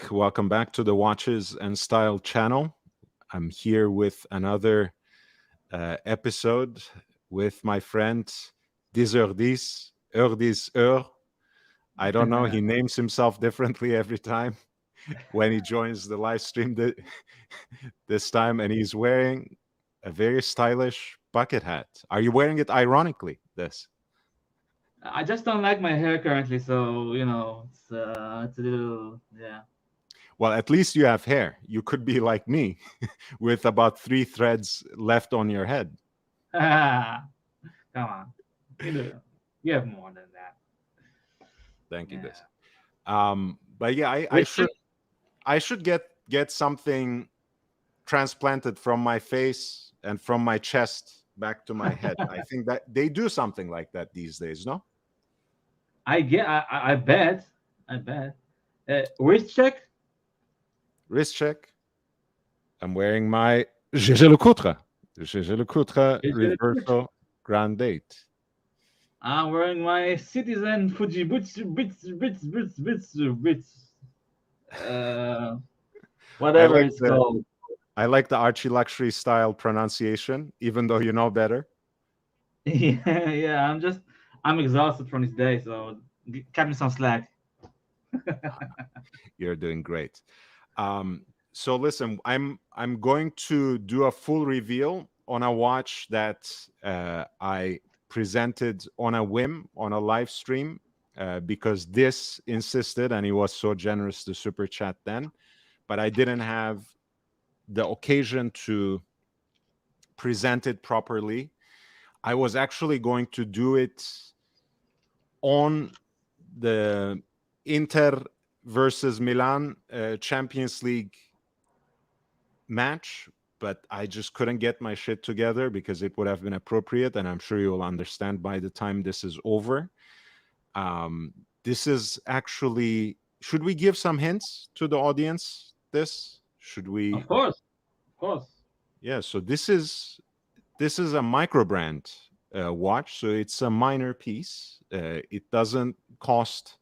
back. Welcome back to the Watches and Style channel. I'm here with another episode with my friend 10h10, Heure 10h. I don't know. He names himself differently every time when he joins the live stream this time, and he's wearing a very stylish bucket hat. Are you wearing it ironically, this? I just don't like my hair currently, so it's a little Well, at least you have hair. You could be like me with about 3 threads left on your head. Come on, you have more than that. Thank you, Yeah. this. But yeah, I should get something transplanted from my face and from my chest back to my head. I think that they do something like that these days, no? I bet. Wrist check. Wrist check. I'm wearing my GG Le Coutre Reverso Grand Date. I'm wearing my Citizen Fuji boots. Whatever it's called. I like the Archie luxury style pronunciation, even though you know better. Yeah. I'm exhausted from this day, so cut me some slack. You're doing great. So listen, I'm going to do a full reveal on a watch that I presented on a whim on a live stream because this insisted, and he was so generous to super chat then, but I didn't have the occasion to present it properly. I was actually going to do it on the Inter versus Milan Champions League match, but I just couldn't get my shit together because it would have been appropriate, and I'm sure you'll understand by the time this is over. This is actually, should we give some hints to the audience? Should we? Of course. Yeah, so this is a micro brand watch, so it's a minor piece. It doesn't cost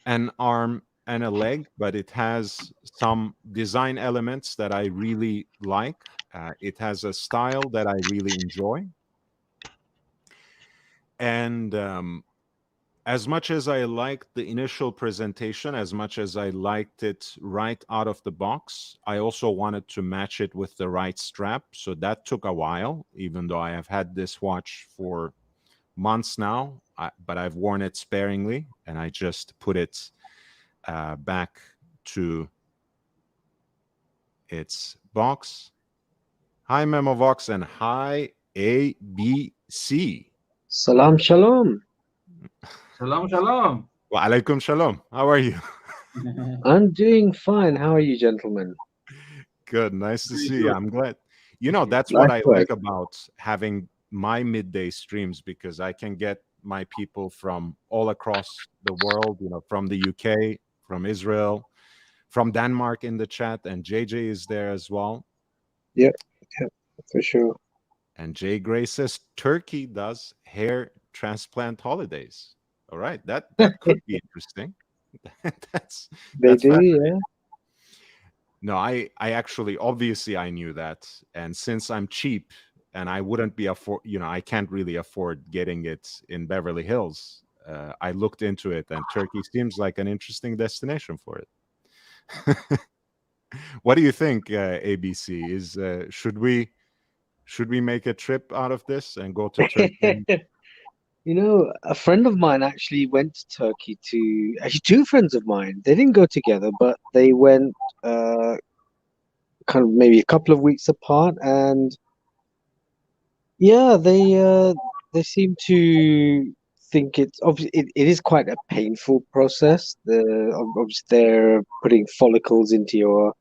an arm and a leg, but it has some design elements that I really like. It has a style that I really enjoy. And as much as I liked the initial presentation, as much as I liked it right out of the box, I also wanted to match it with the right strap. So that took a while, even though I have had this watch for months now, but I've worn it sparingly, and I just put it back to its box. Hi, Memovox, and hi, ABC. Salam shalom. Shalom. Wa alaikum shalom. How are you? I'm doing fine. How are you, gentlemen? Good. Nice to see you. I'm glad. That's what I like about having my midday streams, because I can get my people from all across the world, from the UK, from Israel, from Denmark in the chat, and JJ is there as well. Yeah, for sure. And Jay Gray says Turkey does hair transplant holidays. All right, that could be interesting. They do, yeah. No, I actually, obviously I knew that, and since I'm cheap and I wouldn't be I can't really afford getting it in Beverly Hills. I looked into it, and Turkey seems like an interesting destination for it. What do you think, ABC? Should we make a trip out of this and go to Turkey? A friend of mine actually went to Turkey actually, 2 friends of mine. They didn't go together, but they went kind of maybe a couple of weeks apart, and yeah, they seem to think it's obviously it is quite a painful process. Obviously they're putting follicles into your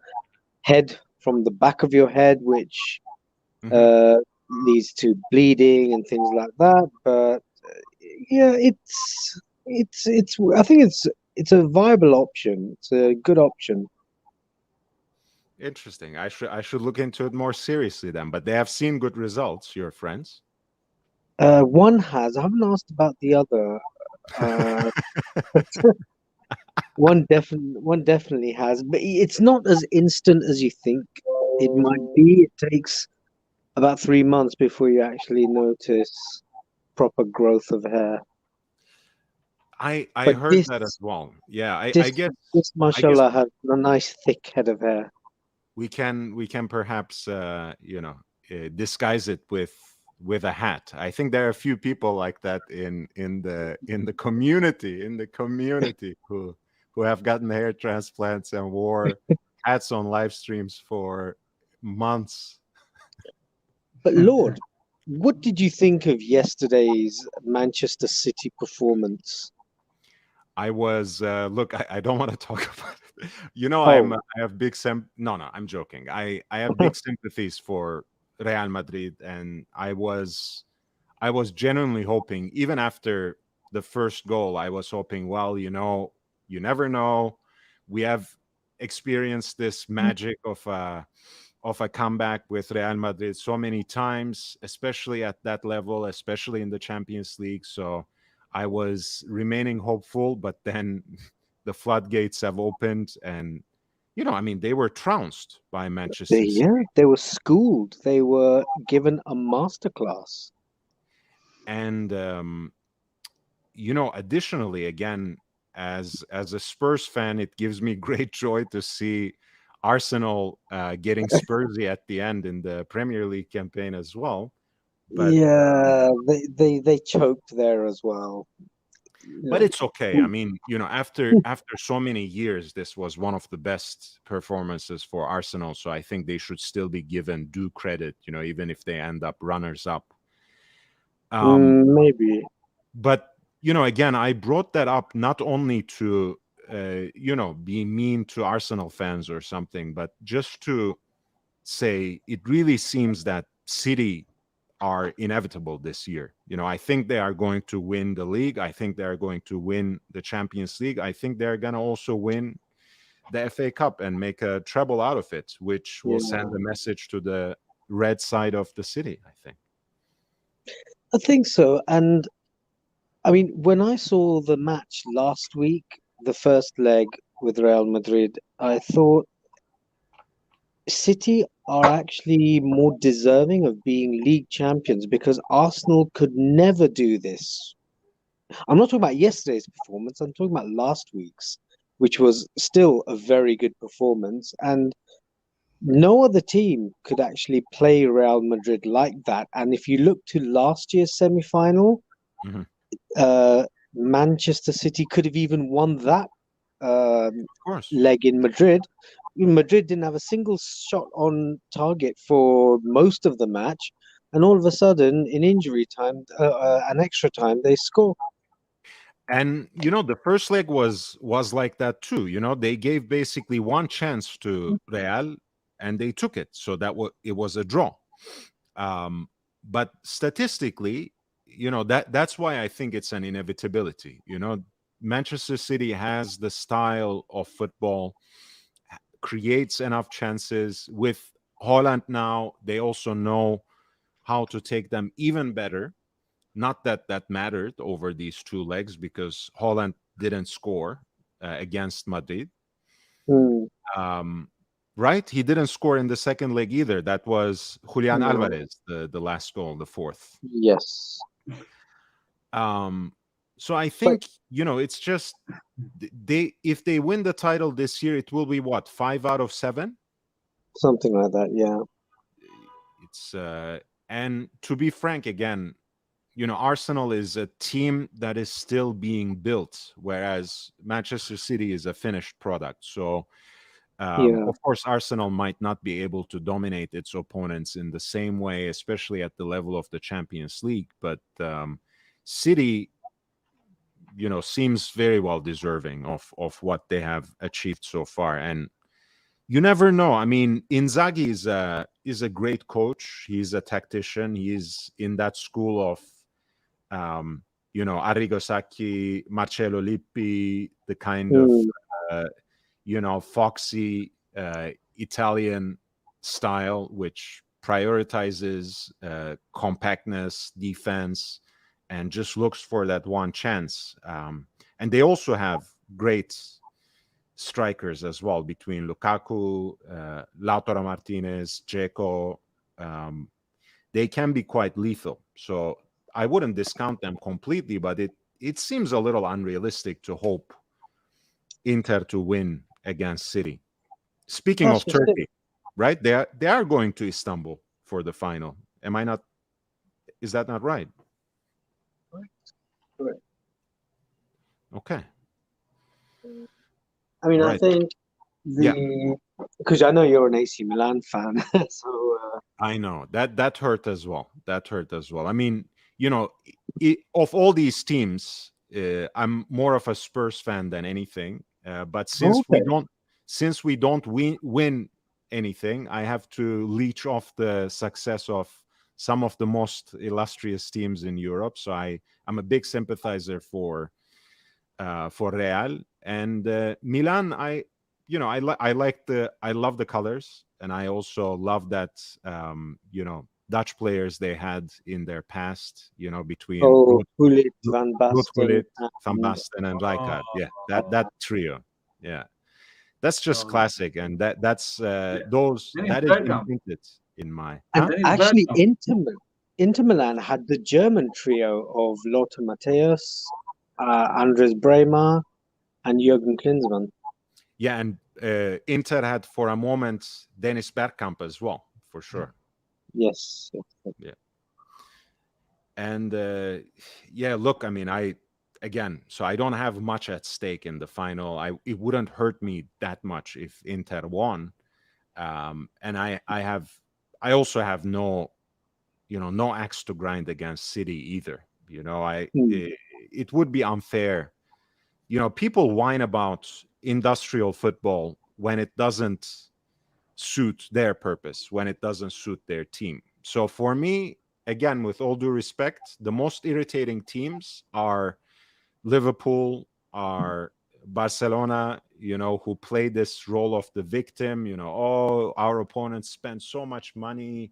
head from the back of your head, which leads to bleeding and things like that. But yeah, it's I think it's a viable option. It's a good option. Interesting. I should look into it more seriously then. But they have seen good results, your friends. One has. I haven't asked about the other. One definitely has, but it's not as instant as you think it might be. It takes about 3 months before you actually notice proper growth of hair. I But heard that as well. Yeah, this, this, I guess mashallah, has a nice thick head of hair. we can perhaps disguise it with a hat. I think there are a few people like that in the community who have gotten hair transplants and wore hats on live streams for months. But Lord, what did you think of yesterday's Manchester City performance? I was look. I don't want to talk about it. Oh, I have big no, I'm joking. I have big sympathies for Real Madrid, and I was genuinely hoping, even after the first goal, I was hoping, well, you never know. We have experienced this magic of a comeback with Real Madrid so many times, especially at that level, especially in the Champions League. So I was remaining hopeful, but then the floodgates have opened, and I mean, they were trounced by Manchester City. they were schooled. They were given a masterclass. And additionally, again, as a Spurs fan, it gives me great joy to see Arsenal getting Spursy at the end in the Premier League campaign as well. But Yeah, they choked there as well. but it's okay. I mean, after so many years, this was one of the best performances for Arsenal. So I think they should still be given due credit, even if they end up runners up. Maybe. But again, I brought that up not only to be mean to Arsenal fans or something, but just to say it really seems that City are inevitable this year. I think they are going to win the league. I think they are going to win the Champions League. I think they're going to also win the FA Cup and make a treble out of it, which will send a message to the red side of the city, I think. I think so. And I mean, when I saw the match last week, the first leg with Real Madrid, I thought City are actually more deserving of being league champions because Arsenal could never do this. I'm not talking about yesterday's performance, I'm talking about last week's, which was still a very good performance. And no other team could actually play Real Madrid like that. And if you look to last year's semi-final, Mhm. Manchester City could have even won that Of course. leg in Madrid. Madrid didn't have a single shot on target for most of the match, and all of a sudden, in injury time, an extra time, they score. And the first leg was like that too. They gave basically one chance to Real, and they took it. So it was a draw. But statistically, that's why I think it's an inevitability. Manchester City has the style of football, creates enough chances. With Holland now, they also know how to take them even better. Not that that mattered over these two legs because Holland didn't score against Madrid. Mm, Right? He didn't score in the second leg either. That was Julian no. Alvarez, the last goal, the fourth. Yes, So I but think, it's just if they win the title this year, it will be what, 5 out of 7? something like that. Yeah, It's and to be frank again, Arsenal is a team that is still being built, whereas Manchester City is a finished product. So, yeah. of course, Arsenal might not be able to dominate its opponents in the same way, especially at the level of the Champions League. But City, seems very well deserving of what they have achieved so far. And you never know. I mean, Inzaghi is a great coach. He's a tactician. He's in that school of Arrigo Sacchi, Marcello Lippi, the kind of, Mm, foxy Italian style, which prioritizes compactness, defense, and just looks for that one chance. And they also have great strikers as well, between Lukaku, Lautaro Martinez, Dzeko. They can be quite lethal. So I wouldn't discount them completely, but it seems a little unrealistic to hope Inter to win against City. Speaking That's of just it. Turkey, right? They are going to Istanbul for the final. Am I not? Is that not right? Correct. Okay. I mean, I Right. think Yeah, because I know you're an AC Milan fan, so I know that hurt as well. That hurt as well. I mean, of all these teams, I'm more of a Spurs fan than anything. But okay. since we don't win anything, I have to leech off the success of some of the most illustrious teams in Europe. So I'm a big sympathizer for Real and Milan. I love the colors, and I also love that Dutch players they had in their past. Between Oh, Gullit, Van Ruud Basten, Gullit, Van and Basten, and Oh, Rijkaard. Yeah, that trio. Yeah, that's just oh, yeah. classic, and that's Yeah. Dennis that is Bergkamp. imprinted in my. and Huh? Dennis actually Bergkamp. Inter Milan had the German trio of Lothar Matthäus, Andres Bremer, and Jürgen Klinsmann. Yeah, and Inter had for a moment Dennis Bergkamp as well, for sure. Yes. Yeah. And yeah, look, I mean, so I don't have much at stake in the final. It wouldn't hurt me that much if Inter won. And I also have no axe to grind against City either. It would be unfair. People whine about industrial football when it doesn't suit their purpose, when it doesn't suit their team. So for me, again, with all due respect, the most irritating teams are Liverpool, are Barcelona, who play this role of the victim. Our opponents spend so much money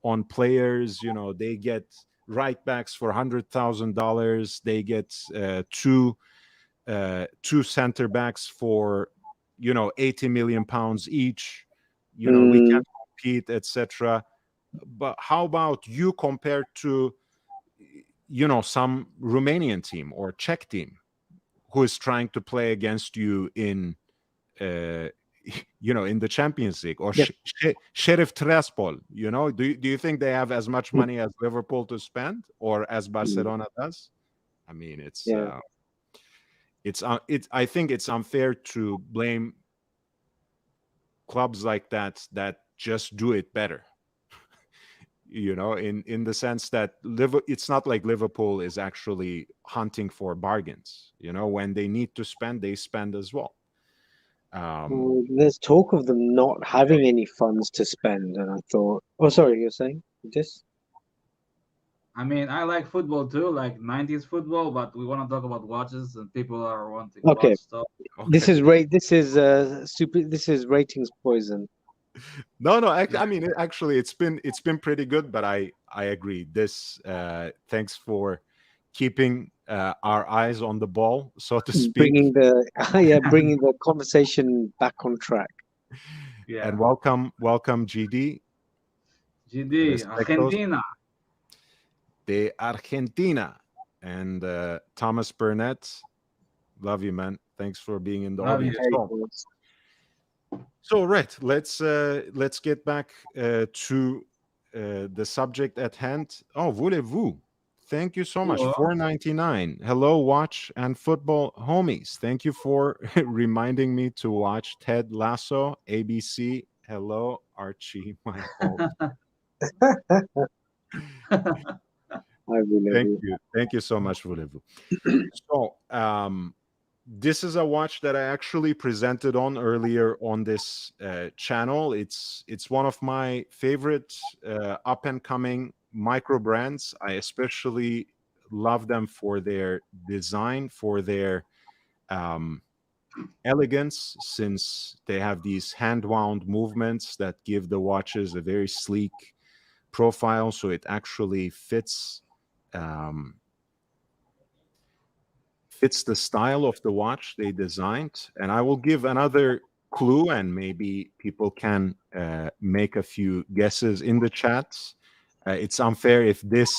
on players. They get right backs for $100,000. They get two center backs for 80 million pounds each. We can't compete, etc. But how about you compared to some Romanian team or Czech team who is trying to play against you in in the Champions League, or Yep. Sheriff Tiraspol? Do you think they have as much money as Liverpool to spend, or as Barcelona does? I mean, Yeah. I think it's unfair to blame clubs like that just do it better. In the sense that it's not like Liverpool is actually hunting for bargains. When they need to spend, they spend as well. Well, there's talk of them not having any funds to spend, and I thought, oh, sorry, you're saying this? I mean, I like football too, like 90s football, but we want to talk about watches and people are wanting to Okay. watch stuff. This Okay. This is ratings poison. No, I mean, actually, it's been pretty good, but I agree. This thanks for keeping our eyes on the ball, so to speak. Bringing the conversation back on track. Yeah. And welcome, GD. GD, Respectos Argentina. de Argentina. And Thomas Burnett, love you, man. Thanks for being in the Love audience. you. So right, let's get back to the subject at hand. Oh, voulez-vous? Thank you so much. Cool. $4.99. Hello, watch and football homies. Thank you for reminding me to watch Ted Lasso, ABC. Hello, Archie, my home. Thank you so much, voulez-vous. So, this is a watch that I actually presented on earlier on this channel. It's one of my favorite up and coming micro brands. I especially love them for their design, for their elegance, since they have these hand wound movements that give the watches a very sleek profile, so it actually fits fits the style of the watch they designed. And I will give another clue, and maybe people can make a few guesses in the chats. It's unfair if this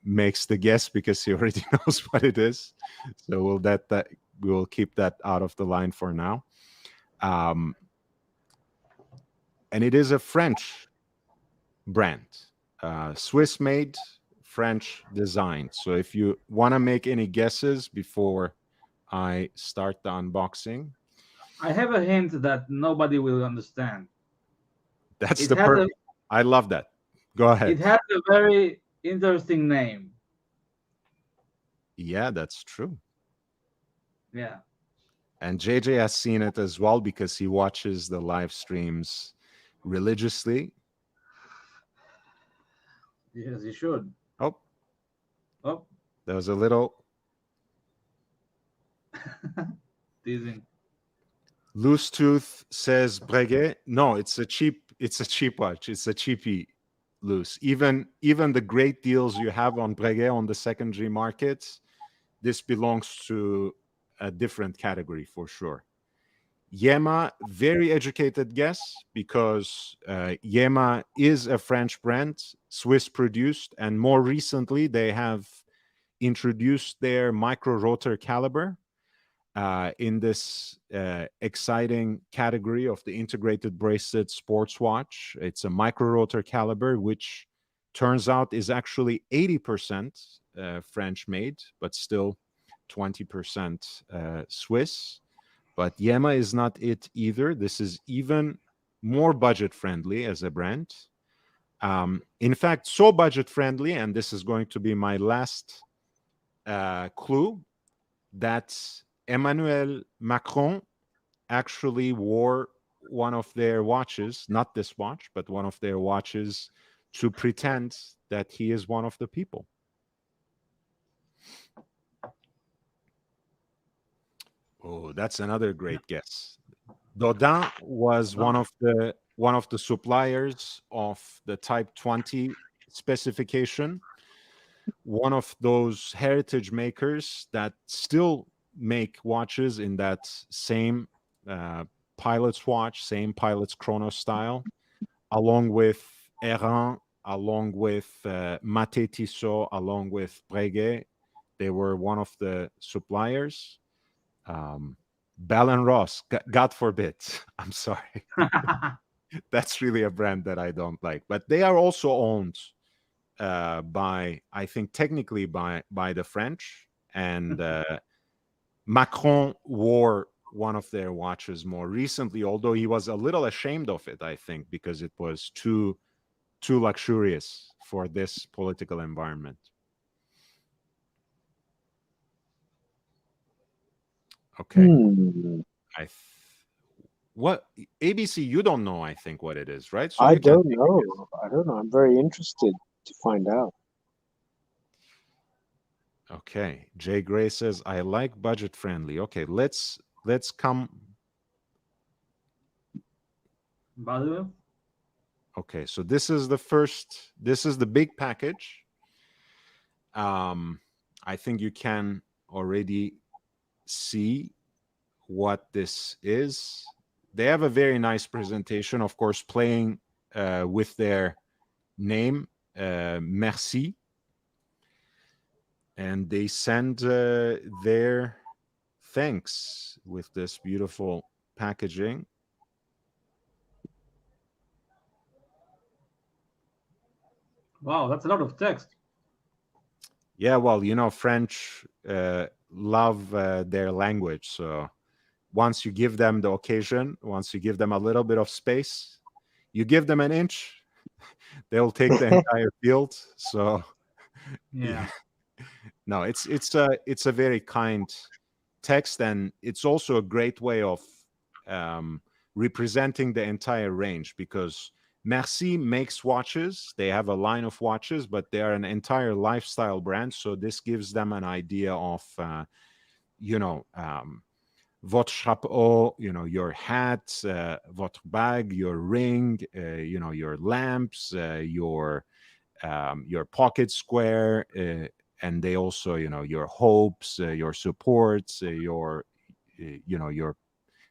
makes the guess because he already knows what it is. So we will keep that out of the line for now. And it is a French brand, Swiss made, French designed. So if you want to make any guesses before I start the unboxing, I have a hint that nobody will understand. that's It the has a perfect. I love that. Go ahead. it has a very interesting name. Yeah, that's true. Yeah. And JJ has seen it as well because he watches the live streams religiously. Yes, you should. Oh, Oh, there was a little teasing. loose tooth says Breguet. No, it's a cheap watch. It's a cheapy loose. Even the great deals you have on Breguet on the secondary markets, this belongs to a different category for sure. Yema, very educated guess, because Yema is a French brand, Swiss produced, and more recently they have introduced their micro rotor caliber in this exciting category of the integrated bracelet sports watch. It's a micro rotor caliber, which turns out is actually 80% French made, but still 20% Swiss. But Yema is not it either. This is even more budget friendly as a brand. In fact, so budget friendly, and this is going to be my last clue, that Emmanuel Macron actually wore one of their watches, not this watch, but one of their watches, to pretend that he is one of the people. Oh, that's another great guess. Dodin was one of the suppliers of the Type 20 specification, one of those heritage makers that still make watches in that same pilot's watch, same pilot's chrono style, along with Errant, along with Maté Tissot, along with Breguet. They were one of the suppliers. Bell and Ross, God forbid. I'm sorry. That's really a brand that I don't like. But they are also owned by, I think, technically by the French. And Macron wore one of their watches more recently, although he was a little ashamed of it, I think, because it was too luxurious for this political environment. Okay. What ABC? You don't know, I think, what it is, right? So I don't know. I'm very interested to find out. Okay. Jay Gray says, I like budget friendly. Okay, let's come. Okay, so this is the big package. I think you can already see what this is. They have a very nice presentation, of course, playing with their name, Merci. And they send their thanks with this beautiful packaging. Wow, that's a lot of text. Yeah, well, French love their language. So once you give them the occasion, once you give them a little bit of space, you give them an inch, they'll take the entire field. So yeah. No, it's a very kind text, and it's also a great way of representing the entire range, because Merci makes watches. They have a line of watches, but they are an entire lifestyle brand. So this gives them an idea of, votre chapeau, your hat, votre bag, your ring, your lamps, your pocket square, and they also, your hopes, your supports, your your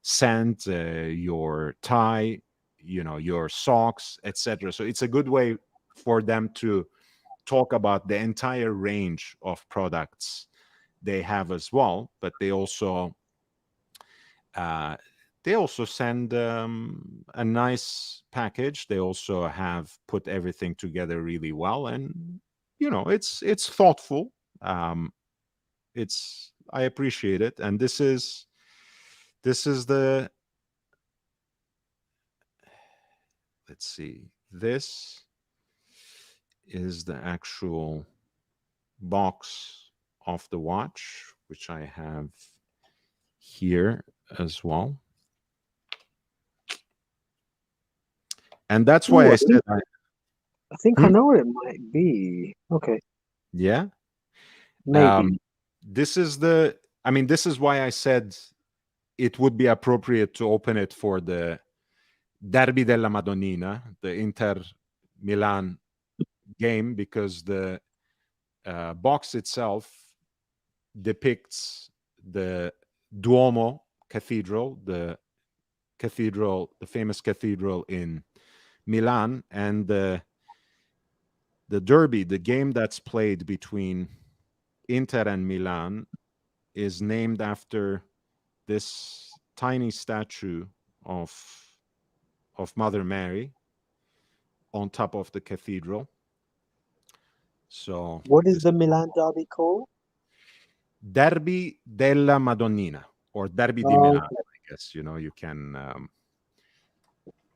scent, your tie, your socks, etc. So it's a good way for them to talk about the entire range of products they have as well. But they also send a nice package. They also have put everything together really well, and it's thoughtful. I appreciate it, and this is the, let's see, this is the actual box of the watch, which I have here as well. And that's why Ooh, I said I think I know what it might be. Okay, yeah. maybe. This is why I said it would be appropriate to open it for the Derby della Madonnina, the Inter Milan game, because the box itself depicts the Duomo Cathedral, the famous cathedral in Milan, and the derby, the game that's played between Inter and Milan, is named after this tiny statue of Mother Mary on top of the cathedral. So What is the Milan derby called? Derby della Madonnina, or Derby di Milano, I guess. You can.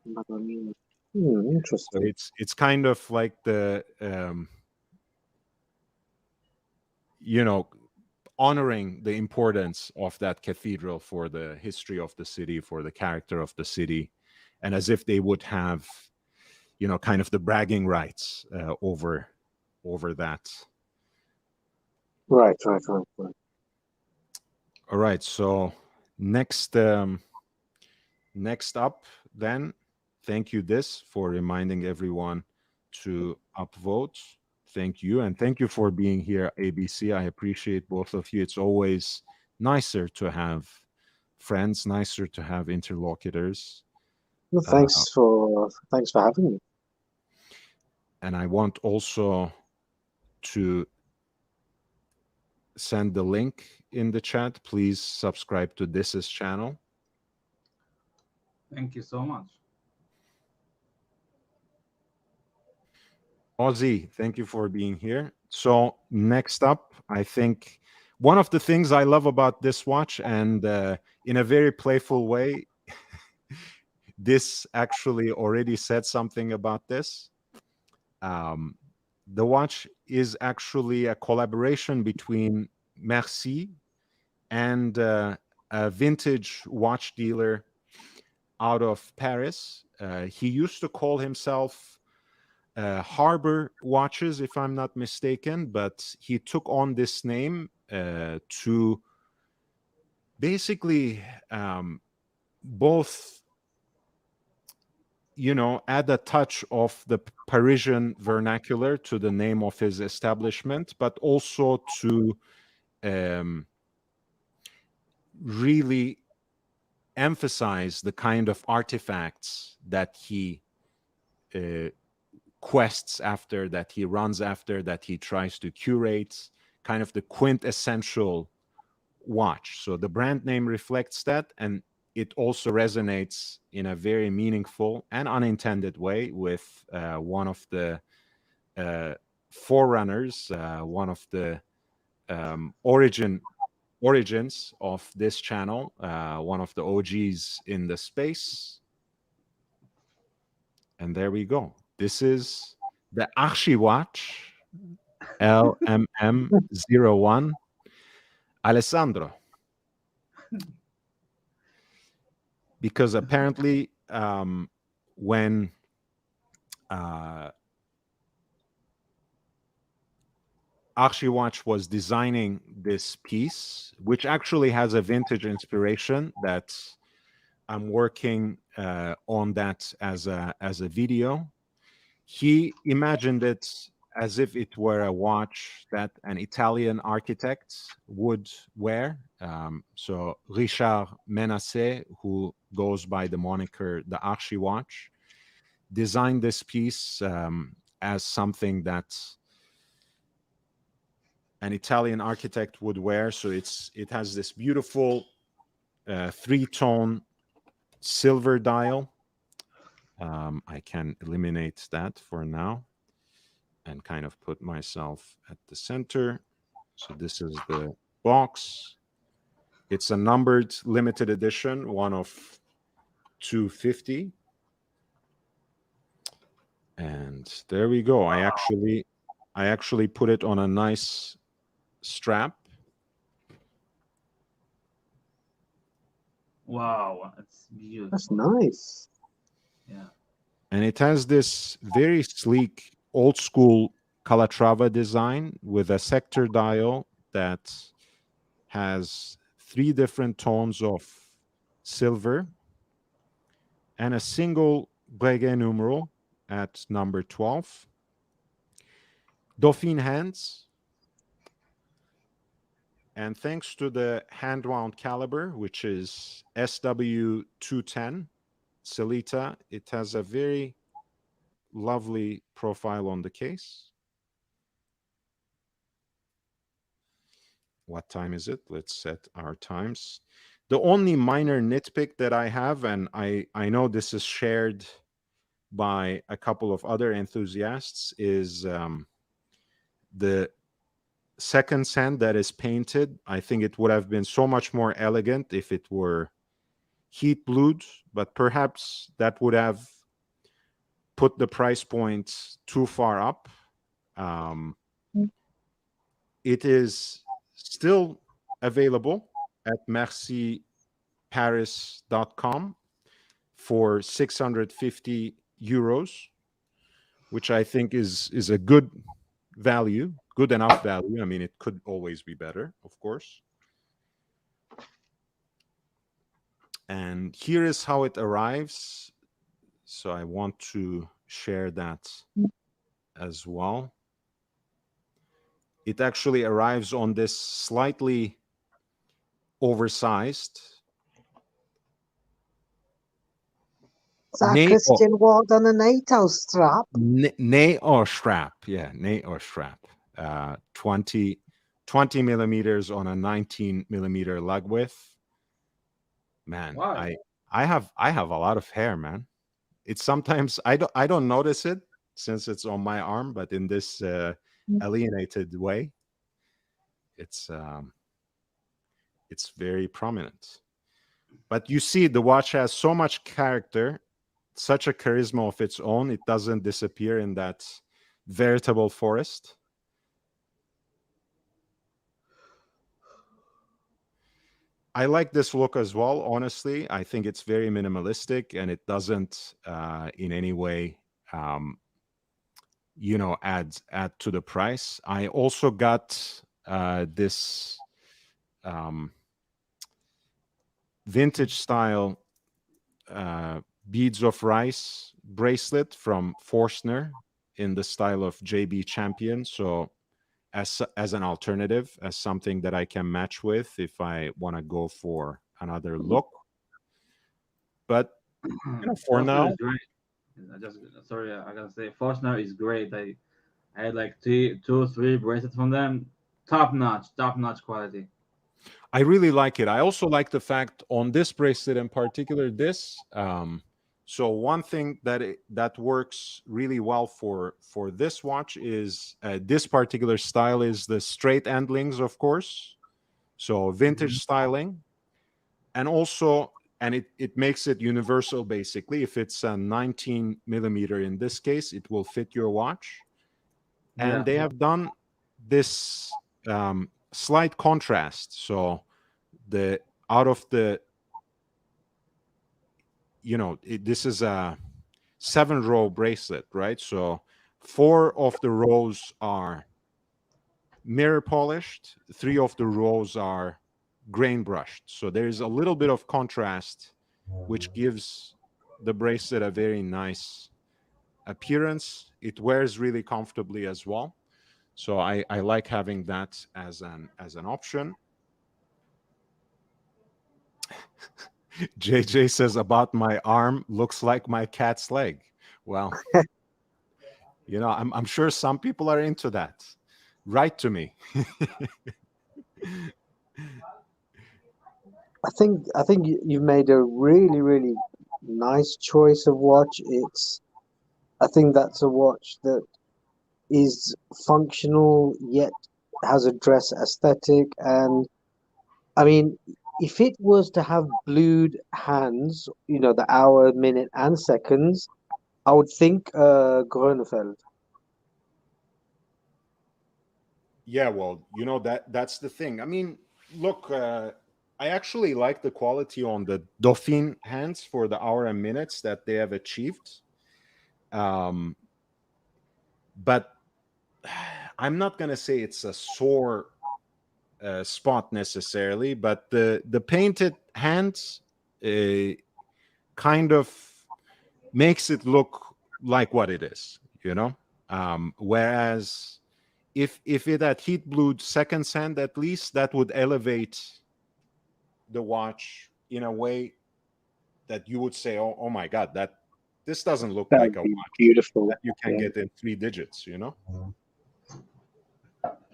Madonnina. So Interesting. it's kind of like the honoring the importance of that cathedral for the history of the city, for the character of the city, and as if they would have kind of the bragging rights over that. Right. All right, so next up then, thank you for reminding everyone to upvote. Thank you, and thank you for being here, ABC. I appreciate both of you. It's always nicer to have friends, nicer to have interlocutors. Well, thanks for having me. And I want also to send the link in the chat. Please subscribe to This's channel. Thank you so much. Ozzy, thank you for being here. So next up, I think one of the things I love about this watch, and in a very playful way, this actually already said something about this. The watch is actually a collaboration between Merci and a vintage watch dealer out of Paris. He used to call himself Harbor Watches, if I'm not mistaken, but he took on this name to basically both add a touch of the Parisian vernacular to the name of his establishment, but also to really emphasize the kind of artifacts that he quests after, that he runs after, that he tries to curate, kind of the quintessential watch. So the brand name reflects that, and it also resonates in a very meaningful and unintended way with one of the forerunners, one of the origins of this channel, one of the OGs in the space. And there we go. This is the Archiwatch LMM-01. Alessandro. Because apparently when Archiwatch was designing this piece, which actually has a vintage inspiration, that I'm working on that as a video, he imagined it as if it were a watch that an Italian architect would wear. So Richard Menacé, who goes by the moniker the Archiwatch, designed this piece as something that an Italian architect would wear. So it has this beautiful three-tone silver dial. I can eliminate that for now and kind of put myself at the center. So this is the box. It's a numbered limited edition, one of 250. And there we go. I actually put it on a nice strap. Wow, that's beautiful. That's nice. Yeah. And it has this very sleek, old school Calatrava design with a sector dial that has 3 different tones of silver and a single Breguet numeral at number 12. Dauphine hands. And thanks to the hand-wound caliber, which is SW210 Celita, it has a very lovely profile on the case. What time is it? Let's set our times. The only minor nitpick that I have, and I know this is shared by a couple of other enthusiasts, is the second sand that is painted. I think it would have been so much more elegant if it were heat blued, but perhaps that would have put the price point too far up. It is still available at MerciParis.com for 650 euros, which I think is a good value, good enough value. I mean, it could always be better, of course. And here is how it arrives. So I want to share that as well. It actually arrives on this slightly oversized. Is that Christian walked on a NATO strap? NATO strap, yeah, NATO strap. 20 millimeters on a 19 millimeter lug width. Man, Wow. I have a lot of hair, man. It's sometimes I don't notice it since it's on my arm, but in this alienated way, it's very prominent. But you see, the watch has so much character, such a charisma of its own. It doesn't disappear in that veritable forest. I like this look as well, honestly. I think it's very minimalistic and it doesn't in any way add to the price. I also got this vintage style beads of rice bracelet from Forstner in the style of JB Champion. So as an alternative, as something that I can match with if I want to go for another look. But for now, is great. I gotta say, Forstner is great. I had like 3 bracelets from them. Top notch quality. I really like it. I also like the fact on this bracelet in particular, so one thing that works really well for this watch is this particular style is the straight endlings, of course. So vintage styling, and also, and it makes it universal basically. If it's a 19 millimeter in this case, it will fit your watch. And they have done this slight contrast. So this is a 7-row bracelet, right? So 4 of the rows are mirror polished, 3 of the rows are grain brushed. So there's a little bit of contrast, which gives the bracelet a very nice appearance. It wears really comfortably as well. So I like having that as an option. JJ says about my arm, looks like my cat's leg. Well, you know, I'm sure some people are into that. Write to me. I think you've made a really nice choice of watch. I think that's a watch that is functional yet has a dress aesthetic. And I mean, if it was to have blued hands, you know, the hour, minute, and seconds, I would think Grönefeld. Yeah, well, you know, that's the thing. I mean, look, I actually like the quality on the Dauphine hands for the hour and minutes that they have achieved. But I'm not going to say it's a sore spot necessarily, but the painted hands kind of makes it look like what it is, you know? Whereas if it had heat blued second sand, at least that would elevate the watch in a way that you would say, oh my God, this doesn't look That like would a be watch beautiful. that you can Yeah. get in 3 digits, you know?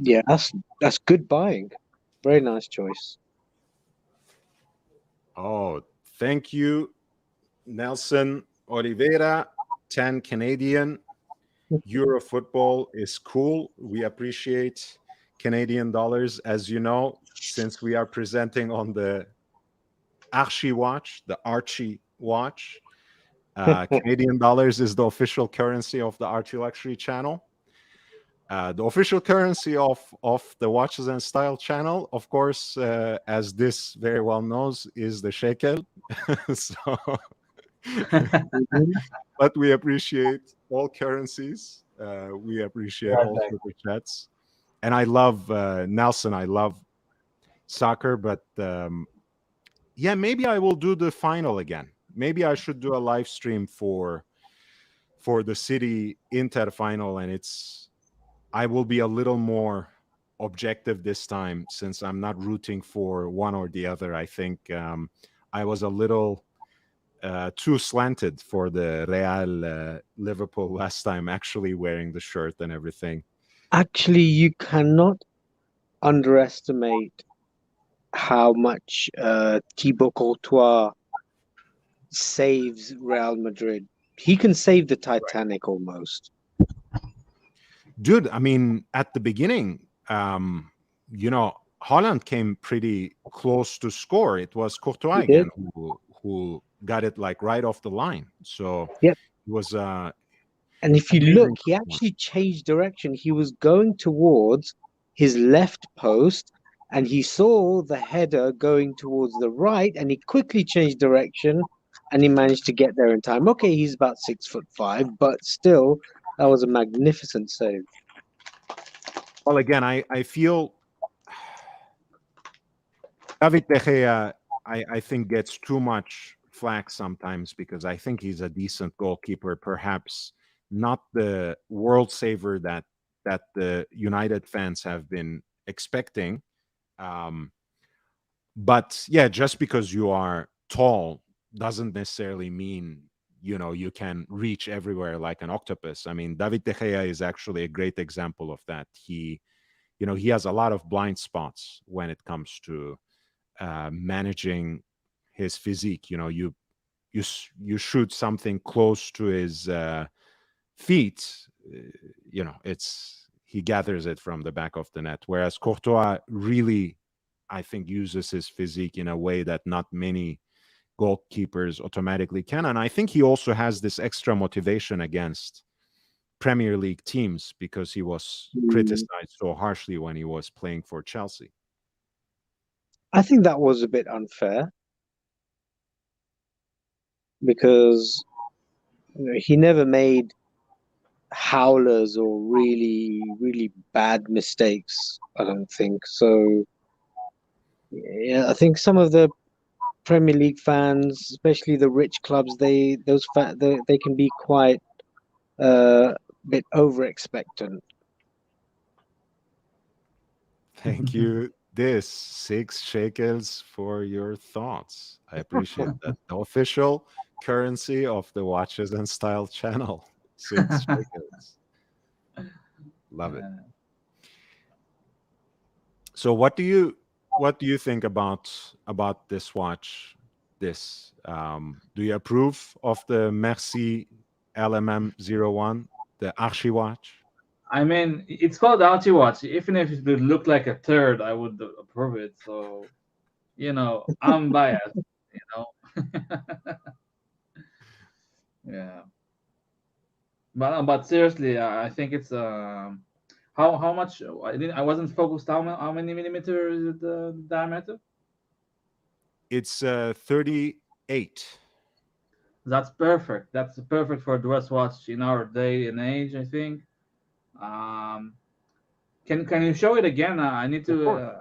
Yeah, that's good buying. Very nice choice. Oh, thank you, Nelson Oliveira, 10 Canadian. Euro football is cool. We appreciate Canadian dollars, as you know, since we are presenting on the Archiwatch, the Archie watch. Canadian dollars is the official currency of the Archie Luxury channel. The official currency of the Watches and Style channel, of course, as this very well knows, is the shekel. But we appreciate all currencies. We appreciate all super chats. And I love Nelson. I love soccer, but yeah, maybe I will do the final again. Maybe I should do a live stream for the City Inter final, and I will be a little more objective this time since I'm not rooting for one or the other. I think I was a little too slanted for the Real Liverpool last time, actually wearing the shirt and everything. Actually, you cannot underestimate how much Thibaut Courtois saves Real Madrid. He can save the Titanic almost. Dude, I mean, at the beginning, you know, Holland came pretty close to score. It was Courtois He did. again who got it like right off the line. So Yep. it was And if you amazing look, he performance. actually changed direction. He was going towards his left post, and he saw the header going towards the right, and he quickly changed direction, and he managed to get there in time. Okay, he's about 6'5", but still, that was a magnificent save. Well, again, I feel David De Gea, I think, gets too much flack sometimes because I think he's a decent goalkeeper, perhaps not the world saver that the United fans have been expecting. But yeah, just because you are tall doesn't necessarily mean, you know, you can reach everywhere like an octopus. I mean, David De Gea is actually a great example of that. He, you know, he has a lot of blind spots when it comes to managing his physique. You know, you shoot something close to his feet, you know, he gathers it from the back of the net. Whereas Courtois really, I think, uses his physique in a way that not many goalkeepers automatically can. And I think he also has this extra motivation against Premier League teams because he was criticized so harshly when he was playing for Chelsea. I think that was a bit unfair because he never made howlers or really bad mistakes, I don't think. So yeah, I think some of the Premier League fans, especially the rich clubs, they can be quite bit over expectant. Thank you. This 6 shekels for your thoughts. I appreciate that. The official currency of the Watches and Style channel. 6 shekels. Love it. So what do you think about this watch? This do you approve of the Merci LMM-01, the Archiwatch? I mean, it's called Archiwatch. Even if it would look like a third, I would approve it. So, I'm biased. You know. Yeah, but seriously, I think it's how much I wasn't focused. How many millimeter is it the diameter? It's 38. That's perfect. That's perfect for a dress watch in our day and age. I think. Um, can you show it again? I need Of to. course.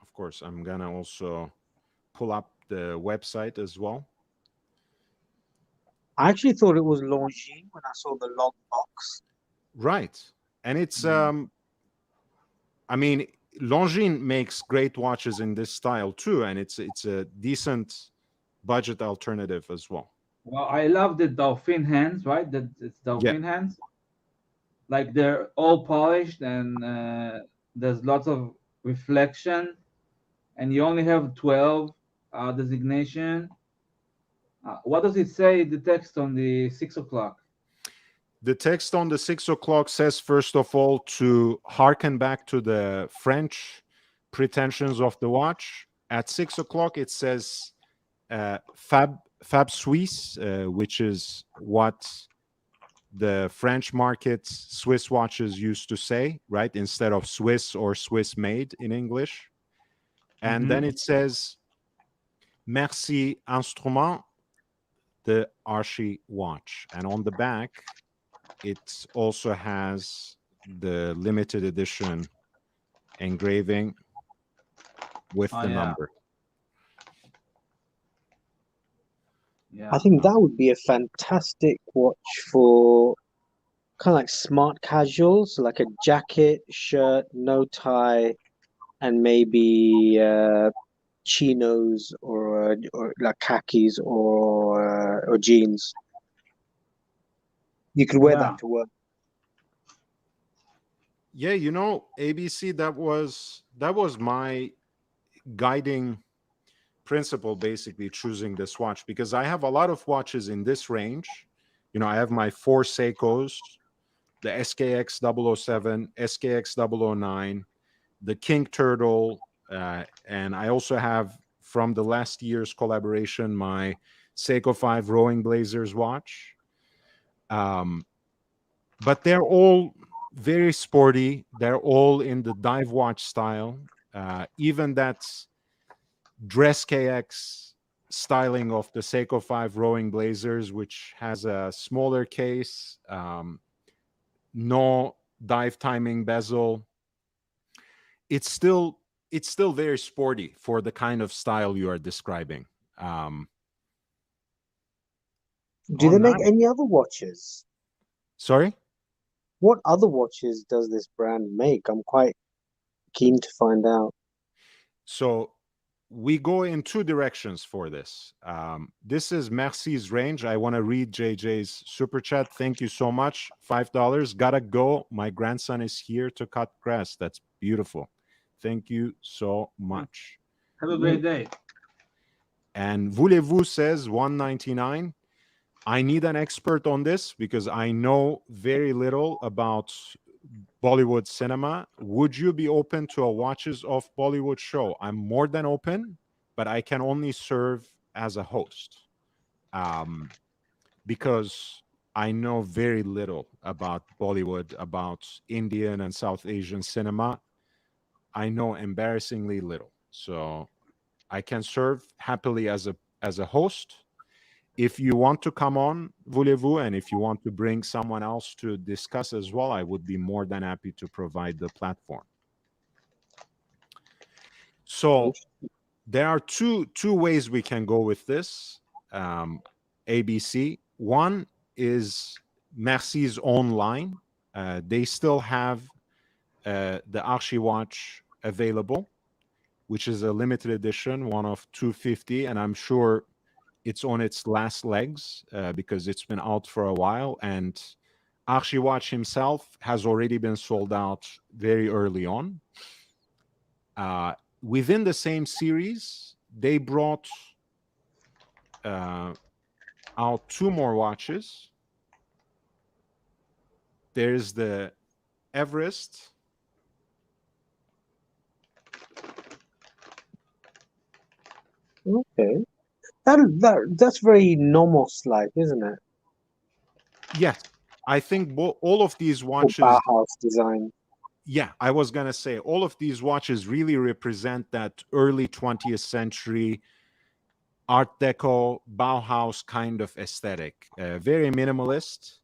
Of course, I'm gonna also pull up the website as well. I actually thought it was Longines when I saw the log box. Right. And it's I mean, Longines makes great watches in this style too, and it's a decent budget alternative as well. Well, I love the dolphin hands. Right, it's Yeah. dolphin hands. Like they're all polished and there's lots of reflection, and you only have 12 designation. What does it say? The text on the 6 o'clock. The text on the 6 o'clock says, first of all, to harken back to the French pretensions of the watch. At 6 o'clock, it says Fab Suisse, which is what the French market Swiss watches used to say, right? Instead of Swiss or Swiss made in English. And then it says, Merci Instrument, the Archiwatch. And on the back, it also has the limited edition engraving with the number. Yeah. I think that would be a fantastic watch for kind of like smart casuals, like a jacket, shirt, no tie, and maybe chinos or like khakis or jeans. You could wear that to work. Yeah, ABC, that was my guiding principle, basically choosing this watch, because I have a lot of watches in this range. I have my 4 Seikos, the SKX 007, SKX 009, the King Turtle, and I also have, from the last year's collaboration, my Seiko 5 Rowing Blazers watch. But they're all very sporty. They're all in the dive watch style. Even that dress KX styling of the Seiko 5 Rowing Blazers, which has a smaller case, no dive timing bezel. It's still very sporty for the kind of style you are describing. Do they make any other watches? Sorry? What other watches does this brand make? I'm quite keen to find out. So we go in 2 directions for this. This is Merci's range. I want to read JJ's super chat. Thank you so much. $5. Gotta go. My grandson is here to cut grass. That's beautiful. Thank you so much. Have a great day. And Voulez-vous says $1.99. I need an expert on this because I know very little about Bollywood cinema. Would you be open to a Watches of Bollywood show? I'm more than open, but I can only serve as a host because I know very little about Bollywood, about Indian and South Asian cinema. I know embarrassingly little. So I can serve happily as a host. If you want to come on, voulez-vous, and if you want to bring someone else to discuss as well, I would be more than happy to provide the platform. So there are two ways we can go with this, ABC. One is Merci's own line. They still have the Archiwatch available, which is a limited edition, one of 250, and I'm sure it's on its last legs because it's been out for a while, and Archiwatch himself has already been sold out very early on. Within the same series, they brought out two more watches. There's the Everest. Okay. That's very Nomos-like, isn't it? Yes, I think all of these Or watches. Bauhaus design. Yeah, I was gonna say all of these watches really represent that early 20th century Art Deco Bauhaus kind of aesthetic. Very minimalist,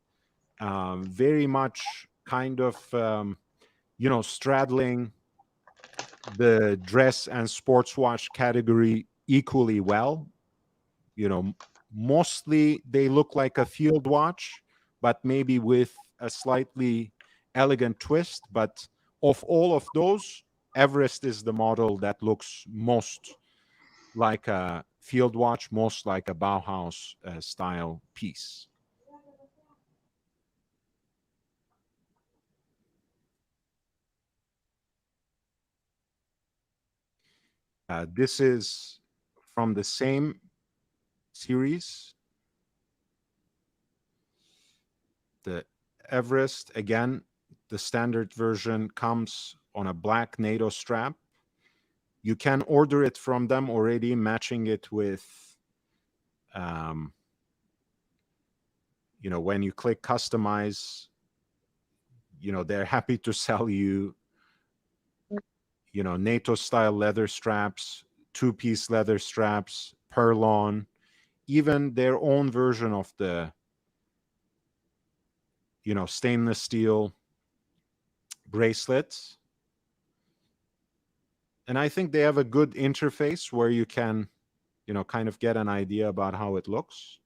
very much kind of straddling the dress and sports watch category equally well. Mostly they look like a field watch, but maybe with a slightly elegant twist. But of all of those, Everest is the model that looks most like a field watch, most like a Bauhaus style piece. This is from the same series. The Everest, again, the standard version comes on a black NATO strap. You can order it from them already, matching it with, when you click customize, they're happy to sell you, NATO style leather straps, two-piece leather straps, Perlon, even their own version of the, stainless steel bracelets. And I think they have a good interface where you can, kind of get an idea about how it looks,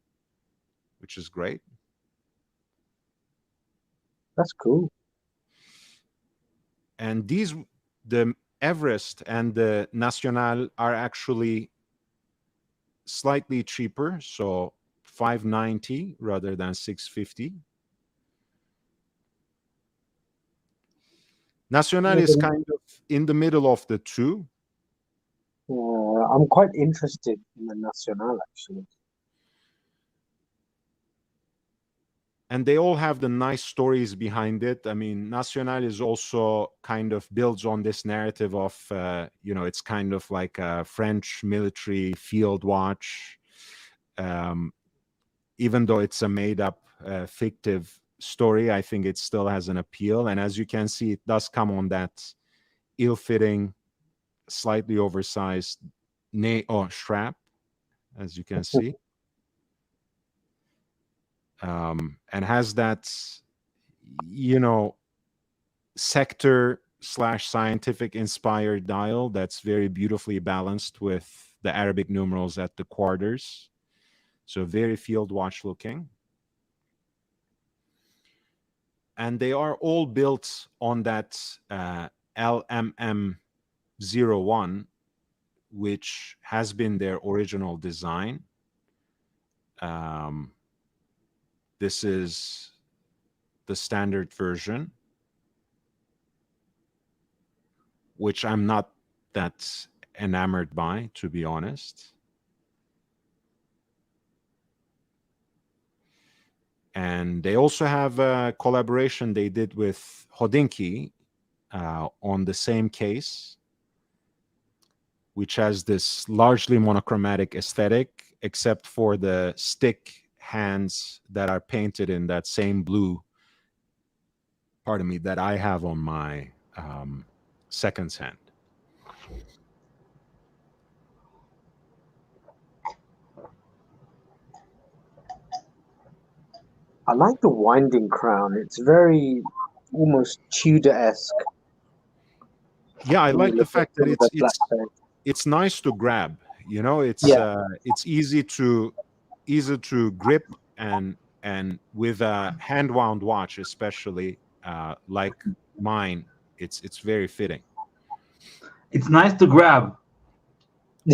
which is great. That's cool. And the Everest and the Nacional are actually slightly cheaper, so $590 rather than $650. Nacional is kind of in the middle of the two. I'm quite interested in the Nacional, actually. And they all have the nice stories behind it. I mean, Nacional is also kind of builds on this narrative of, it's kind of like a French military field watch, even though it's a made-up, fictive story. I think it still has an appeal. And as you can see, it does come on that ill-fitting, slightly oversized strap, as you can see. And has that, sector/scientific inspired dial that's very beautifully balanced with the Arabic numerals at the quarters. So very field watch looking. And they are all built on that LMM-01, which has been their original design. This is the standard version, which I'm not that enamored by, to be honest. And they also have a collaboration they did with Hodinkee on the same case, which has this largely monochromatic aesthetic, except for the stick hands that are painted in that same blue, that I have on my seconds hand. I like the winding crown. It's very almost Tudor-esque. Yeah, I like the fact that it's nice to grab. It's easy to grip and with a hand wound watch, especially like mine, it's very fitting. It's nice to grab.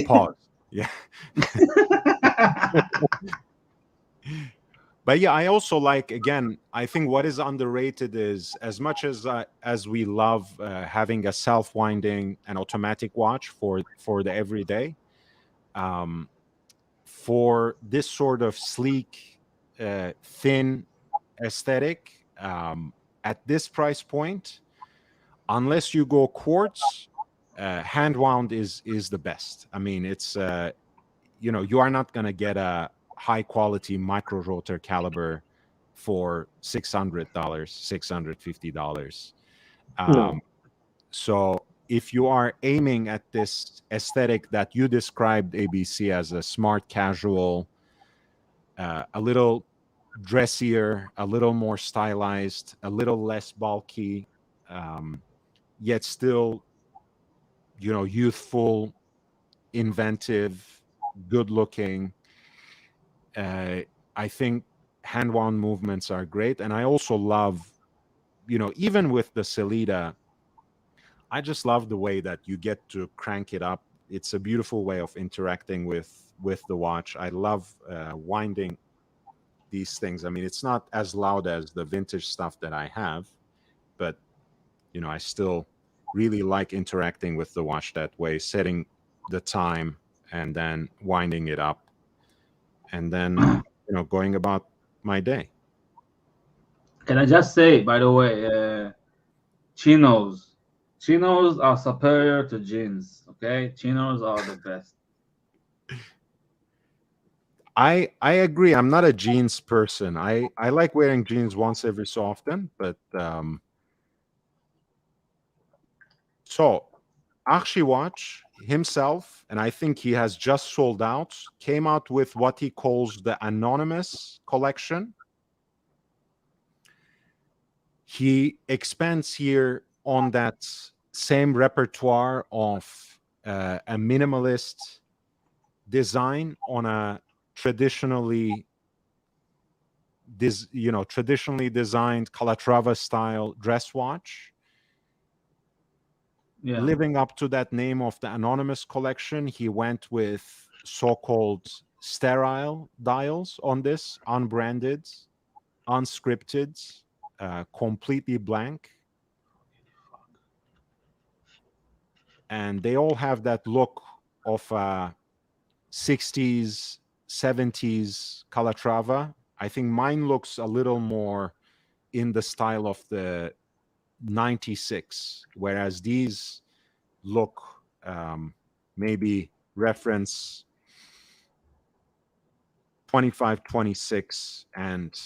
Pause. Yeah. But yeah, I also like, again, I think what is underrated is, as much as we love having a self-winding and automatic watch for the everyday, for this sort of sleek, thin aesthetic, at this price point, unless you go quartz, hand wound is the best. I mean, it's you are not going to get a high quality micro rotor caliber for $600, $650. No. So if you are aiming at this aesthetic that you described, ABC, as a smart casual, a little dressier, a little more stylized, a little less bulky, yet still, youthful, inventive, good looking, I think hand wound movements are great. And I also love, even with the Selita, I just love the way that you get to crank it up. It's a beautiful way of interacting with the watch. I love winding these things. I mean, it's not as loud as the vintage stuff that I have, but I still really like interacting with the watch that way, setting the time and then winding it up, and then going about my day. Can I just say, by the way, chinos are superior to jeans. Okay, chinos are the best. I agree. I'm not a jeans person. I like wearing jeans once every so often, but so Archiwatch himself, and I think he has just sold out, came out with what he calls the Anonymous collection. He expands here on that same repertoire of a minimalist design on a traditionally designed Calatrava style dress watch. Yeah. Living up to that name of the Anonymous collection, he went with so-called sterile dials on this, unbranded, unscripted, completely blank. And they all have that look of 60s, 70s Calatrava. I think mine looks a little more in the style of the 96, whereas these look maybe reference 25, 26, and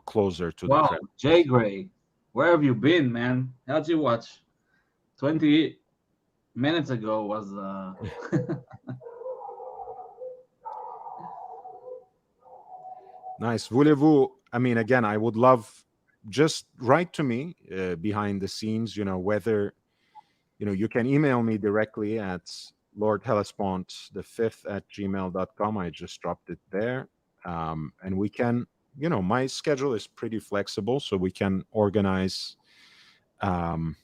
closer to the Wow, present. Jay Gray, where have you been, man? How'd you watch? 20 minutes ago was Nice. Voulez-vous, I mean, again, I would love, just write to me behind the scenes, whether, you can email me directly at Lord Hellespont the 5th at gmail.com. I just dropped it there. And we can, my schedule is pretty flexible, so we can organize an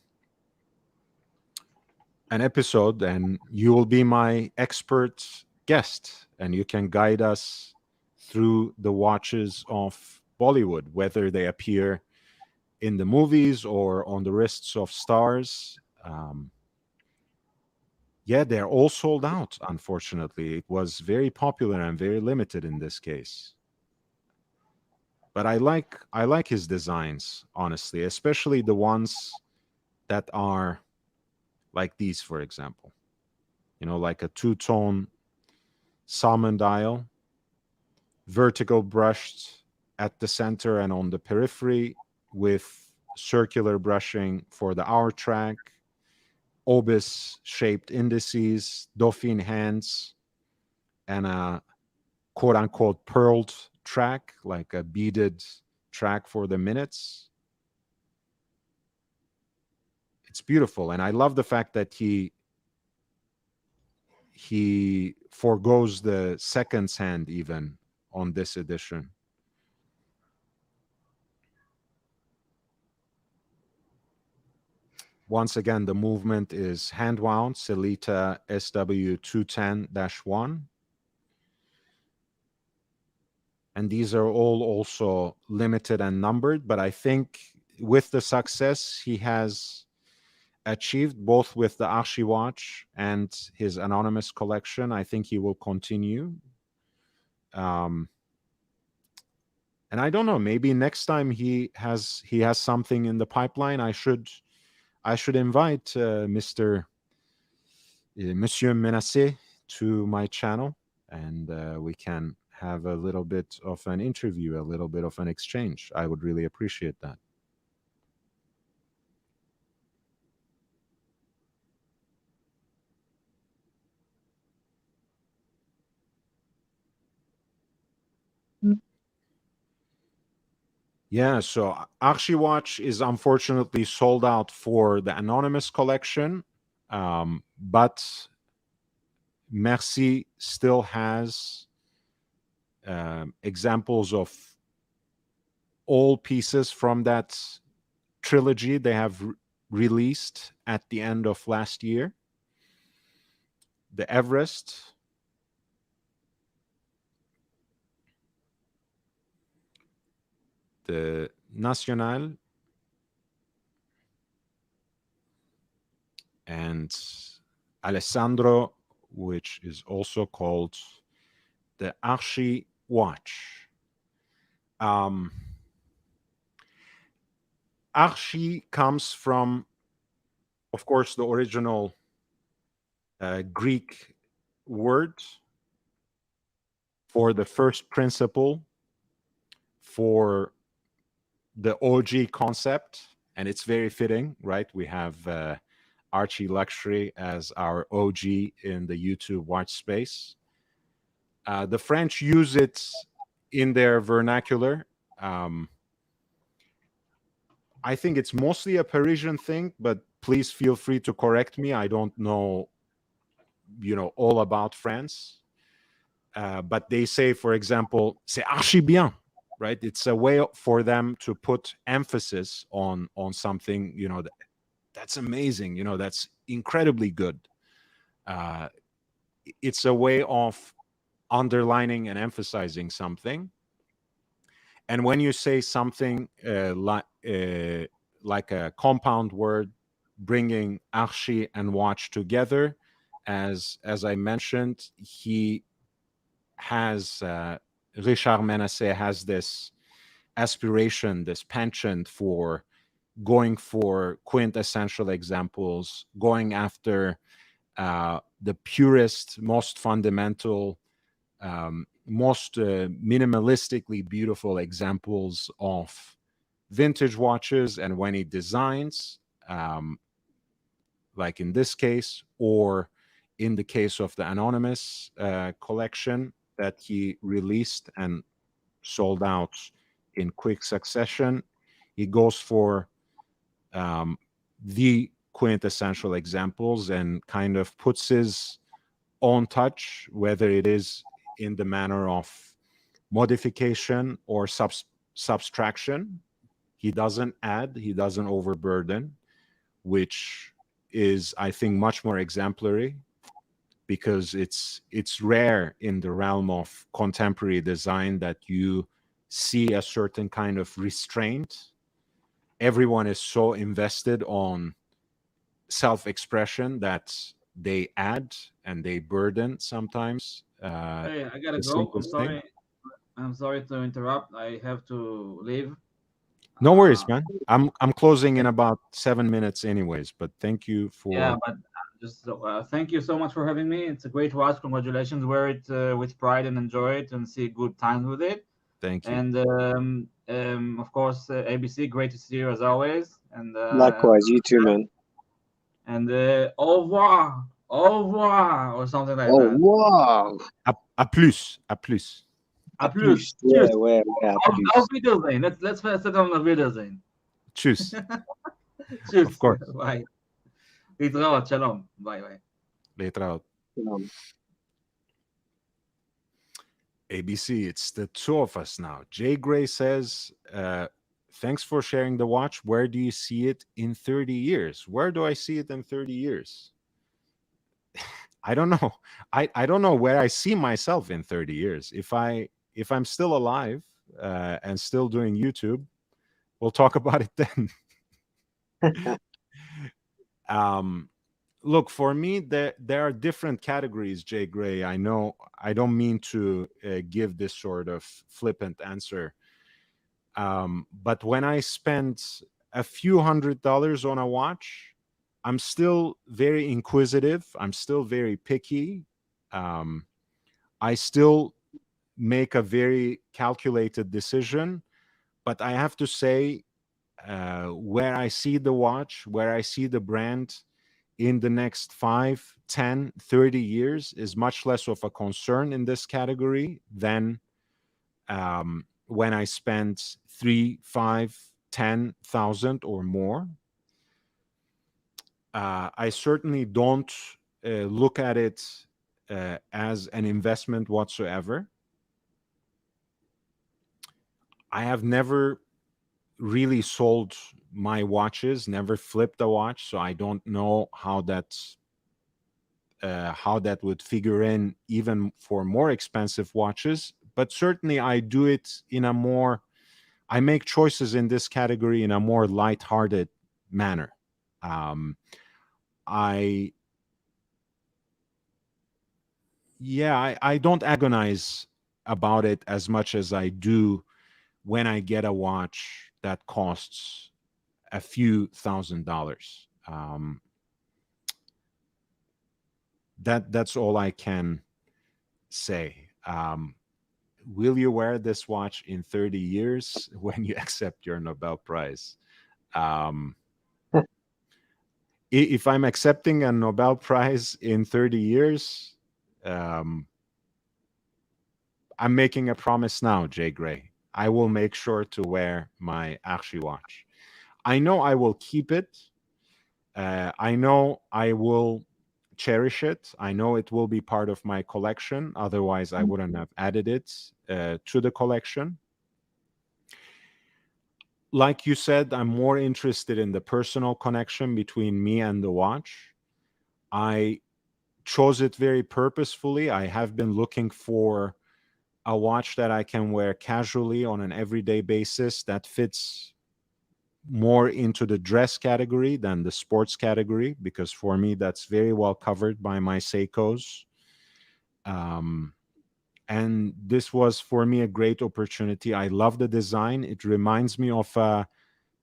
episode, and you will be my expert guest, and you can guide us through the watches of Bollywood, whether they appear in the movies or on the wrists of stars. Yeah, they're all sold out, unfortunately. It was very popular and very limited in this case. But I like his designs, honestly, especially the ones that are like these, for example. Like a two-tone salmon dial, vertical brushed at the center and on the periphery, with circular brushing for the hour track, obus shaped indices, dauphine hands, and a quote unquote pearled track, like a beaded track for the minutes. It's beautiful. And I love the fact that he forgoes the seconds hand even on this edition. once again, the movement is hand-wound, Selita SW210-1. And these are all also limited and numbered, but I think with the success he has achieved, both with the Archiwatch and his anonymous collection, I think he will continue. And I don't know, maybe next time he has something in the pipeline, I should invite Monsieur Menacé to my channel, and we can have a little bit of an interview, a little bit of an exchange. I would really appreciate that. Yeah, so Archiwatch is unfortunately sold out for the anonymous collection, but Merci still has examples of all pieces from that trilogy they have released at the end of last year. The Everest, the National, and Alessandro, which is also called the Archiwatch. Archi comes from, of course, the original Greek word for the first principle, for the OG concept, and it's very fitting, right? We have Archie Luxury as our OG in the YouTube watch space. The French use it in their vernacular. I think it's mostly a Parisian thing, but please feel free to correct me. I don't know, all about France. But they say, for example, c'est archi bien, right? It's a way for them to put emphasis on something, that's amazing, that's incredibly good. It's a way of underlining and emphasizing something. And when you say something like a compound word, bringing archi and watch together, as I mentioned, he has Richard Menacé has this aspiration, this penchant for going for quintessential examples, going after the purest, most fundamental, most minimalistically beautiful examples of vintage watches. And when he designs, like in this case, or in the case of the anonymous collection that he released and sold out in quick succession, he goes for the quintessential examples and kind of puts his own touch, whether it is in the manner of modification or subtraction. He doesn't add, he doesn't overburden, which is, I think, much more exemplary, because it's rare in the realm of contemporary design that you see a certain kind of restraint. Everyone is so invested on self-expression that they add and they burden sometimes. Hey, I gotta the go. I'm simplest sorry. thing. I'm sorry to interrupt. I have to leave. No worries, man. I'm closing in about 7 minutes anyways, but thank you for... Yeah, but just thank you so much for having me. It's a great watch. Congratulations. Wear it with pride and enjoy it and see good times with it. Thank you. And of course, ABC, great to see you as always. And Likewise, you too, man. And au revoir, or something like Oh, that. wow. À plus. A plus. Yeah, Tschüss. where Auf Wiedersehen. Let's set on a Wiedersehen. Tschüss. Tschüss. Of course. Bye. להתראות. Shalom. Bye. להתראות. ABC, it's the two of us now. Jay Gray says, thanks for sharing the watch. Where do you see it in 30 years? Where do I see it in 30 years? I don't know. I don't know where I see myself in 30 years. If I'm still alive and still doing YouTube, we'll talk about it then. Look, for me, there are different categories, Jay Gray. I know I don't mean to give this sort of flippant answer. But when I spend a few $100s on a watch, I'm still very inquisitive. I'm still very picky. I still make a very calculated decision. But I have to say, where I see the watch, where I see the brand in the next 5, 10, 30 years is much less of a concern in this category than when I spend 3, 5, 10,000 or more. I certainly don't look at it as an investment whatsoever. I have never really sold my watches, never flipped a watch, so I don't know how that would figure in even for more expensive watches. But certainly I do it in a more, I make choices in this category in a more lighthearted manner. I don't agonize about it as much as I do when I get a watch that costs a few $1,000s. That's all I can say. Will you wear this watch in 30 years when you accept your Nobel Prize? If I'm accepting a Nobel Prize in 30 years, I'm making a promise now, Jay Gray. I will make sure to wear my Archiwatch. I know I will keep it. I know I will cherish it. I know it will be part of my collection. Otherwise, I wouldn't have added it to the collection. Like you said, I'm more interested in the personal connection between me and the watch. I chose it very purposefully. I have been looking for a watch that I can wear casually on an everyday basis that fits more into the dress category than the sports category, because for me, that's very well covered by my Seikos. And this was for me a great opportunity. I love the design. It reminds me of a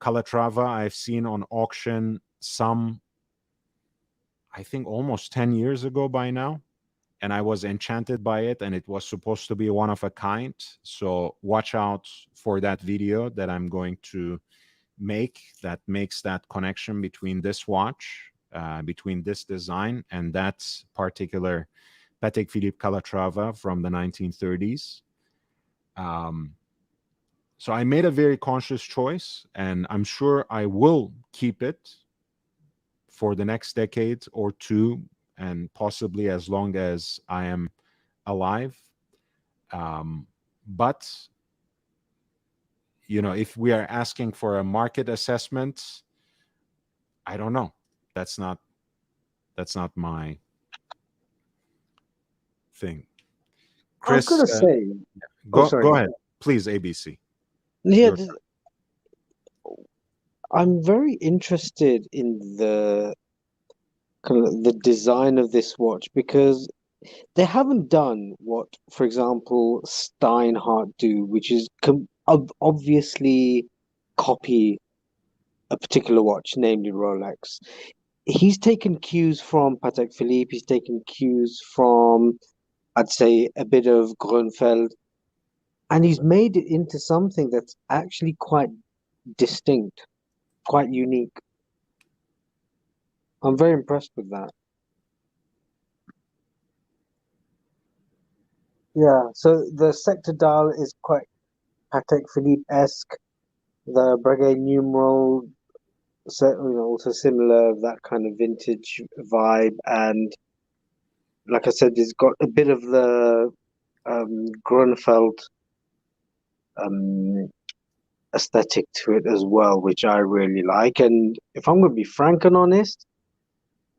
Calatrava I've seen on auction some, I think, almost 10 years ago by now. And I was enchanted by it, and it was supposed to be one of a kind. So watch out for that video that I'm going to make that makes that connection between this watch, between this design and that particular Patek Philippe Calatrava from the 1930s. So I made a very conscious choice, and I'm sure I will keep it for the next decade or two, and possibly as long as I am alive. But if we are asking for a market assessment, I don't know. That's not my thing. Chris, I was gonna say, go ahead, please, ABC. Yeah, I'm very interested in the kind of the design of this watch, because they haven't done what, for example, Steinhardt do, which is obviously copy a particular watch, namely Rolex. He's taken cues from Patek Philippe. He's taken cues from, I'd say, a bit of Grunfeld, and he's made it into something that's actually quite distinct, quite unique. I'm very impressed with that. Yeah, so the sector dial is quite Patek Philippe-esque. The Breguet numeral, so, also similar, that kind of vintage vibe. And like I said, it's got a bit of the Grunfeld aesthetic to it as well, which I really like. And if I'm going to be frank and honest,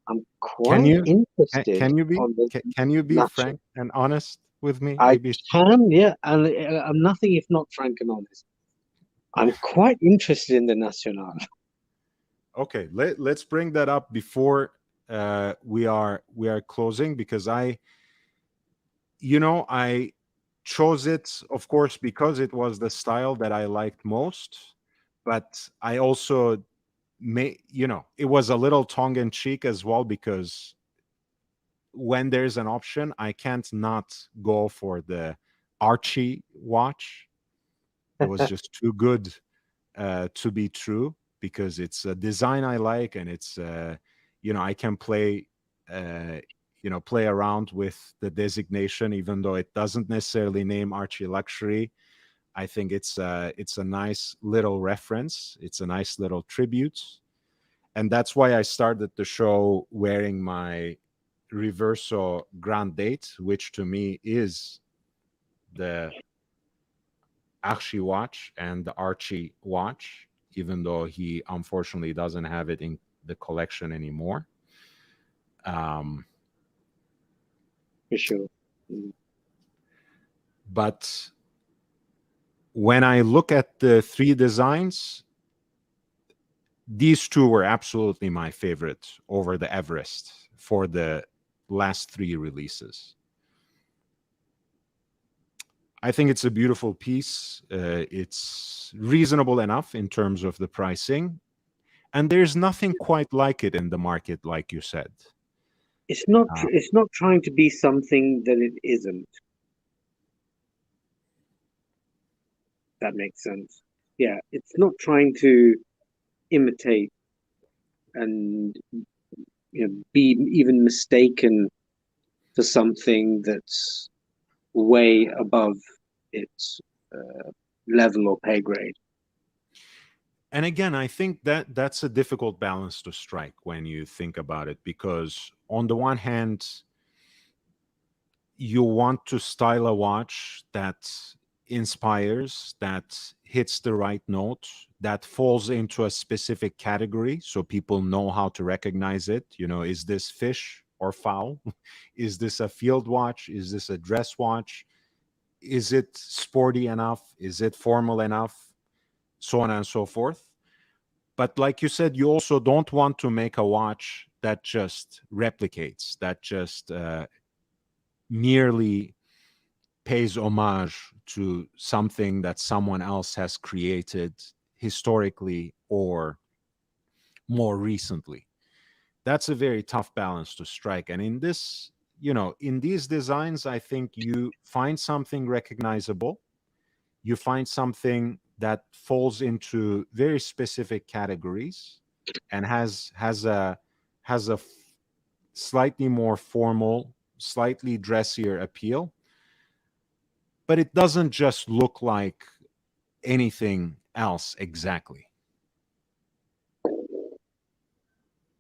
I'm quite interested can you be on the can you be natural. frank and honest with me, I ABC? can, yeah, and I'm nothing if not frank and honest. I'm quite interested in the Nacional. Okay, let's bring that up before we are closing, because I chose it, of course, because it was the style that I liked most, but I also it was a little tongue-in-cheek as well, because when there's an option, I can't not go for the Archie watch. It was just too good to be true, because it's a design I like, and it's I can play play around with the designation, even though it doesn't necessarily name Archie Luxury. I think it's a nice little reference. It's a nice little tribute, and that's why I started the show wearing my Reverso Grand Date, which to me is the Archie watch and the Archie watch, even though he unfortunately doesn't have it in the collection anymore. For sure. But when I look at the three designs, these two were absolutely my favorite over the Everest for the last three releases. I think it's a beautiful piece. It's reasonable enough in terms of the pricing, and there's nothing quite like it in the market, like you said. It's not trying to be something that it isn't. That makes sense. Yeah, it's not trying to imitate and be even mistaken for something that's way above its level or pay grade. And again, I think that that's a difficult balance to strike when you think about it, because on the one hand, you want to style a watch that inspires, that hits the right note, that falls into a specific category so people know how to recognize it. Is this fish or fowl? Is this a field watch? Is this a dress watch? Is it sporty enough? Is it formal enough? So on and so forth. But like you said, you also don't want to make a watch that just replicates, that just merely pays homage to something that someone else has created historically or more recently. That's a very tough balance to strike. And in this, in these designs, I think you find something recognizable. You find something that falls into very specific categories and has a slightly more formal, slightly dressier appeal, but it doesn't just look like anything else exactly.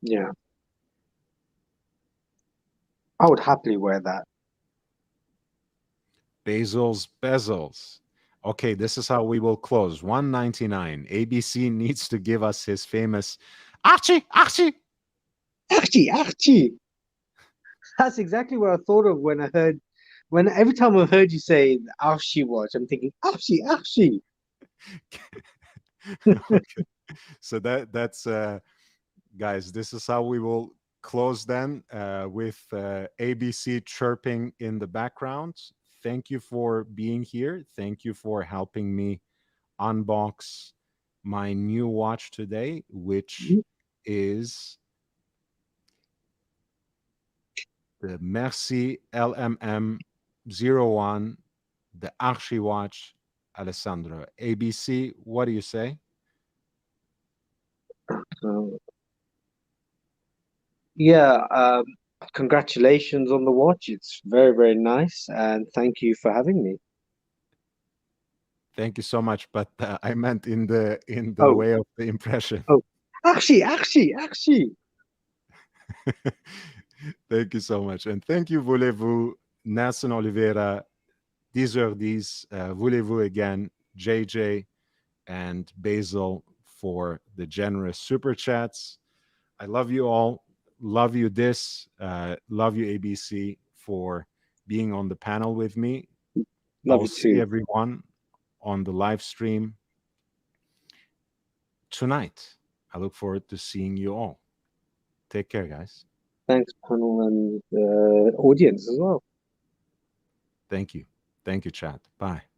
Yeah. I would happily wear that. Bezels. Okay, this is how we will close. 199. ABC needs to give us his famous Archie. Archie. That's exactly what I thought of when every time I heard you say Archie watch, I'm thinking Archie. Okay. So that's guys, this is how we will close then, with ABC chirping in the background. Thank you for being here. Thank you for helping me unbox my new watch today, which is the Merci LMM-01, the Archiwatch Alessandro. ABC, what do you say? Yeah, congratulations on the watch. It's very, very nice, and thank you for having me. Thank you so much, but I meant in the Oh. way of the impression. Oh, Archie. Thank you so much, and thank you, voulez-vous, Nelson Oliveira, 10h10, voulez-vous again, JJ, and Basil for the generous super chats. I love you all. Love you, love you, ABC, for being on the panel with me. Love I'll you see too. everyone on the live stream tonight. I look forward to seeing you all. Take care, guys. Thanks, panel and audience as well. Thank you. Thank you, chat. Bye.